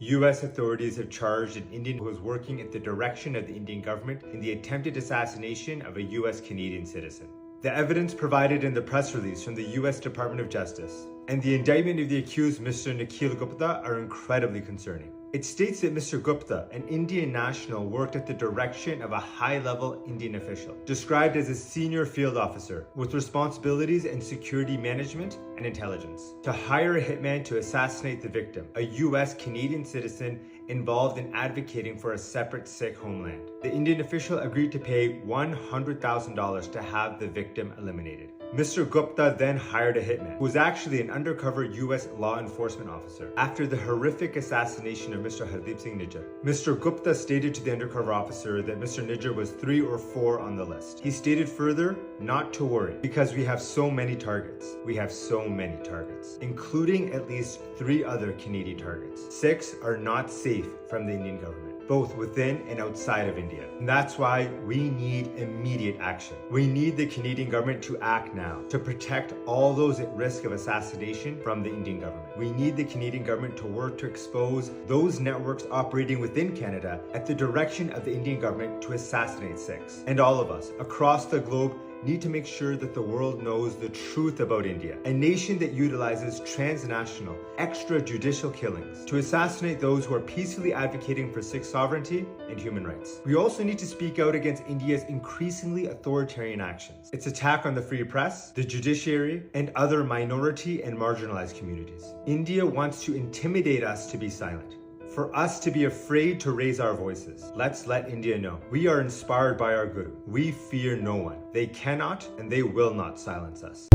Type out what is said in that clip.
US authorities have charged an Indian who was working at the direction of the Indian government in the attempted assassination of a US Canadian citizen. The evidence provided in the press release from the US Department of Justice and the indictment of the accused Mr. Nikhil Gupta are incredibly concerning. It states that Mr. Gupta, an Indian national, worked at the direction of a high-level Indian official, described as a senior field officer with responsibilities in security management and intelligence, to hire a hitman to assassinate the victim, a US Canadian citizen involved in advocating for a separate Sikh homeland. The Indian official agreed to pay $100,000 to have the victim eliminated. Mr. Gupta then hired a hitman, who was actually an undercover US law enforcement officer, after the horrific assassination of Mr. Hardeep Singh Nijjar. Mr. Gupta stated to the undercover officer that Mr. Nijjar was 3 or 4 on the list. He stated further, not to worry, because we have so many targets. We have so many targets, including at least 3 other Canadian targets. Sikhs are not safe from the Indian government, both within and outside of India. And that's why we need immediate action. We need the Canadian government to act now to protect all those at risk of assassination from the Indian government. We need the Canadian government to work to expose those networks operating within Canada at the direction of the Indian government to assassinate Sikhs. And all of us across the globe need to make sure that the world knows the truth about India, a nation that utilizes transnational, extrajudicial killings to assassinate those who are peacefully advocating for Sikh sovereignty and human rights. We also need to speak out against India's increasingly authoritarian actions, its attack on the free press, the judiciary, and other minority and marginalized communities. India wants to intimidate us to be silent, for us to be afraid to raise our voices. Let's let India know. We are inspired by our Guru. We fear no one. They cannot and they will not silence us.